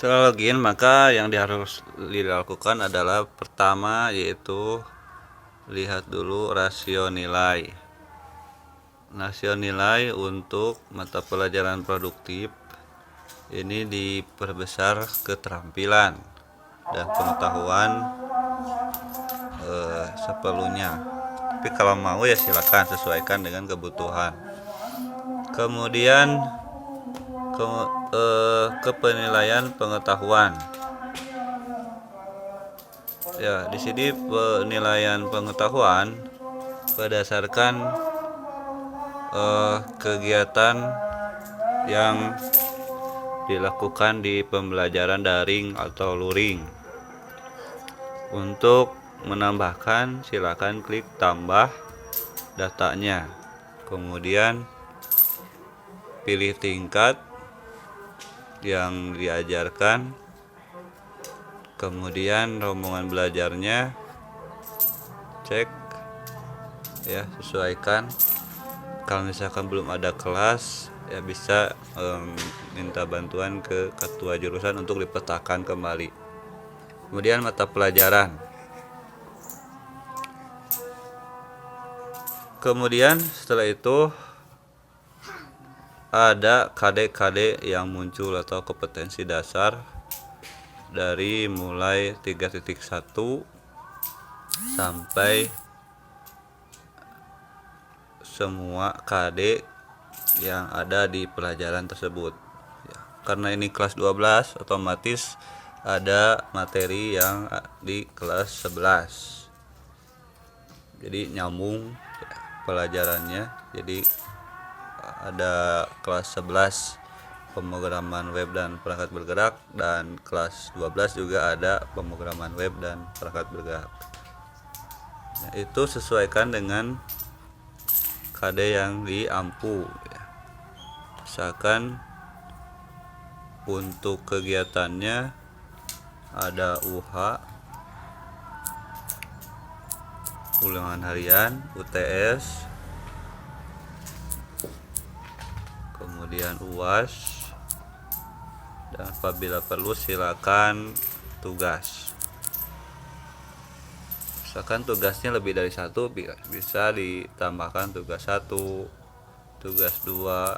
Setelah login, maka yang harus dilakukan adalah pertama yaitu lihat dulu rasio nilai. Rasio nilai untuk mata pelajaran produktif ini diperbesar keterampilan dan pengetahuan seperlunya. Tapi kalau mau ya silakan sesuaikan dengan kebutuhan. Kemudian ke penilaian pengetahuan. Ya, di sini penilaian pengetahuan berdasarkan kegiatan yang dilakukan di pembelajaran daring atau luring. Untuk menambahkan, silakan klik tambah datanya. Kemudian pilih tingkat yang diajarkan. Kemudian rombongan belajarnya cek ya, sesuaikan. Kalau misalkan belum ada kelas ya bisa minta bantuan ke ketua jurusan untuk dipetakan kembali. Kemudian mata pelajaran. Kemudian setelah itu ada KD-KD yang muncul atau kompetensi dasar dari mulai 3.1 sampai semua KD yang ada di pelajaran tersebut ya, karena ini kelas 12 otomatis ada materi yang di kelas 11, jadi nyambung ya, pelajarannya. Jadi ada kelas 11 pemrograman web dan perangkat bergerak, dan kelas 12 juga ada pemrograman web dan perangkat bergerak. Nah, itu sesuaikan dengan KD yang diampu ya. Misalkan untuk kegiatannya ada UH, ulangan harian, UTS, kemudian UAS, dan apabila perlu silakan tugas. Misalkan tugasnya lebih dari satu, bisa ditambahkan tugas 1, tugas 2,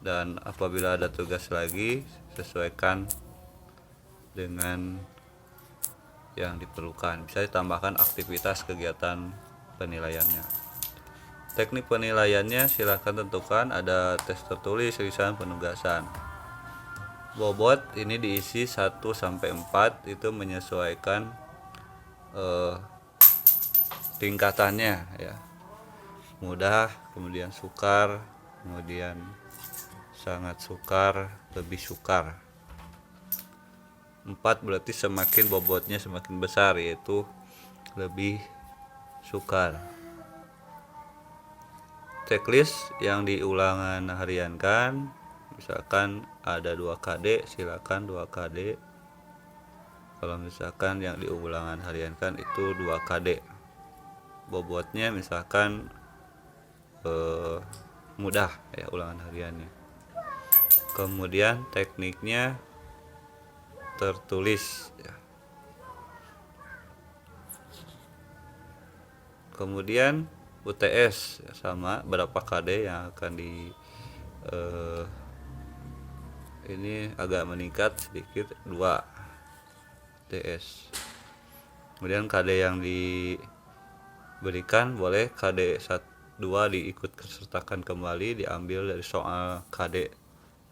dan apabila ada tugas lagi sesuaikan dengan yang diperlukan. Bisa ditambahkan aktivitas kegiatan penilaiannya. Teknik penilaiannya silakan tentukan, ada tes tertulis, tulisan, penugasan. Bobot ini diisi 1 sampai 4, itu menyesuaikan tingkatannya ya. Mudah, kemudian sukar, kemudian sangat sukar, lebih sukar. 4 berarti semakin bobotnya semakin besar, yaitu lebih sukar. Checklist yang diulangan hariankan, misalkan ada 2 KD, silakan 2 KD. Kalau misalkan yang diulangan hariankan itu 2 KD. Bobotnya misalkan mudah ya ulangan hariannya. Kemudian tekniknya tertulis ya. Kemudian UTS ya, sama berapa KD yang akan ini agak meningkat sedikit, 2 UTS. Kemudian KD yang diberikan boleh KD 2 diikut sertakan kembali, diambil dari soal KD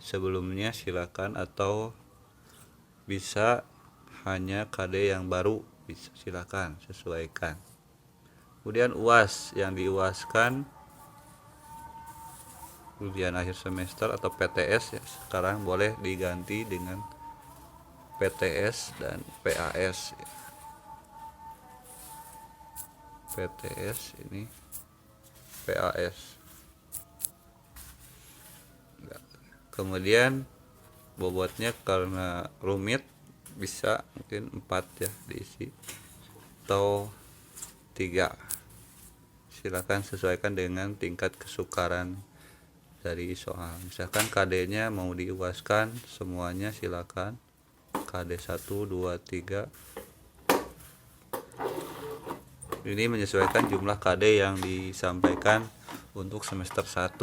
sebelumnya silakan, atau bisa hanya KD yang baru, bisa silakan sesuaikan. Kemudian UAS yang diuaskan ujian akhir semester atau PTS ya, sekarang boleh diganti dengan PTS dan PAS ya. PTS ini PAS. Kemudian bobotnya karena rumit bisa mungkin 4 ya diisi, atau 3, silakan sesuaikan dengan tingkat kesukaran dari soal. Misalkan KD-nya mau diuaskan semuanya, silakan. KD 1, 2, 3. Ini menyesuaikan jumlah KD yang disampaikan untuk semester 1.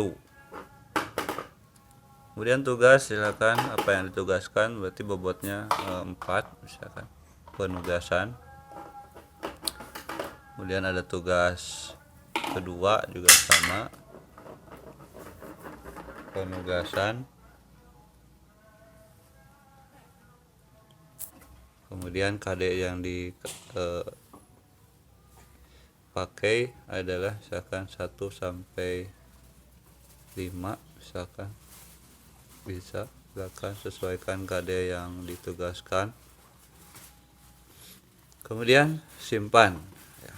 Kemudian tugas, silakan apa yang ditugaskan, berarti bobotnya 4 misalkan. Penugasan. Kemudian ada tugas kedua juga sama, penugasan. Kemudian KD yang dipakai adalah misalkan 1 sampai 5 misalkan. Bisa silakan sesuaikan KD yang ditugaskan. Kemudian simpan ya.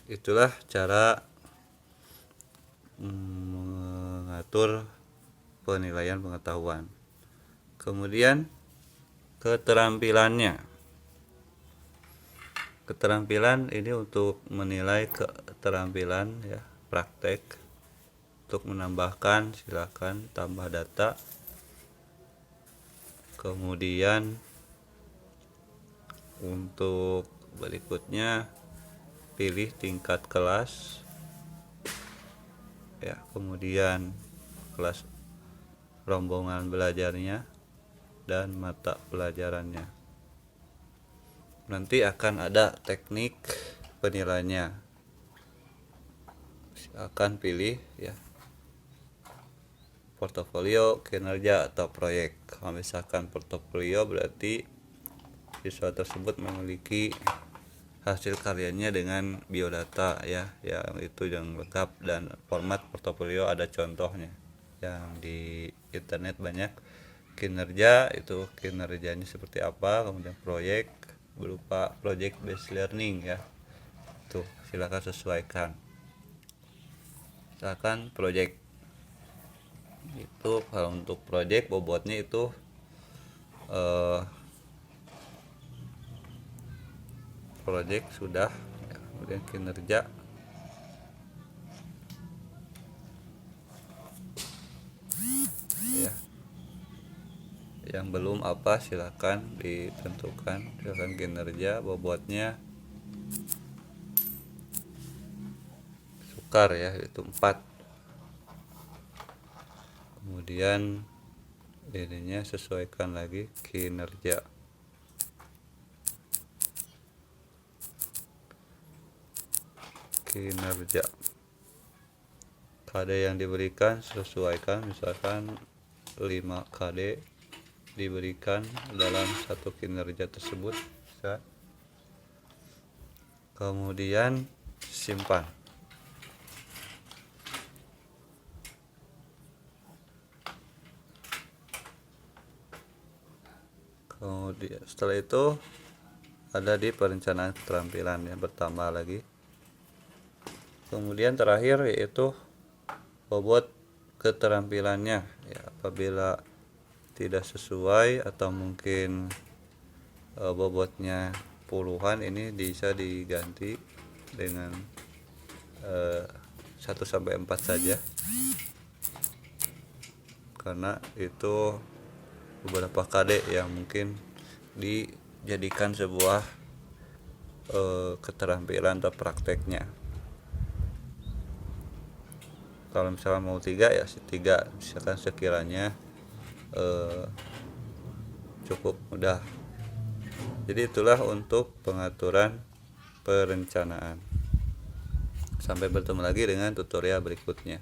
Itulah cara mengatur penilaian pengetahuan. Kemudian keterampilannya. Keterampilan ini untuk menilai keterampilan ya, praktek. Untuk menambahkan silakan tambah data. Kemudian untuk berikutnya pilih tingkat kelas ya, kemudian kelas rombongan belajarnya dan mata pelajarannya. Nanti akan ada teknik penilaiannya. Silakan pilih ya, portofolio, kinerja, atau proyek. Kalau misalkan portofolio berarti siswa tersebut memiliki hasil karyanya dengan biodata ya, yang itu yang lengkap, dan format portofolio ada contohnya yang di internet banyak. Kinerja itu kinerjanya seperti apa, kemudian proyek berupa project based learning ya, tuh silakan sesuaikan. Misalkan project itu, kalau untuk project bobotnya itu project sudah ya, kemudian kinerja ya, yang belum apa silakan ditentukan. Silakan kinerja bobotnya sukar ya, itu 4. Kemudian ininya sesuaikan lagi kinerja. KD yang diberikan sesuaikan, misalkan 5 KD diberikan dalam satu kinerja tersebut bisa. Kemudian simpan. Kemudian setelah itu ada di perencanaan keterampilan yang bertambah lagi. Kemudian terakhir yaitu bobot keterampilannya ya, apabila tidak sesuai atau mungkin bobotnya puluhan, ini bisa diganti dengan 1 sampai 4 saja, karena itu beberapa KD yang mungkin dijadikan sebuah keterampilan atau prakteknya. Kalau misalnya mau 3 ya 3, misalkan sekiranya cukup mudah. Jadi itulah untuk pengaturan perencanaan. Sampai bertemu lagi dengan tutorial berikutnya.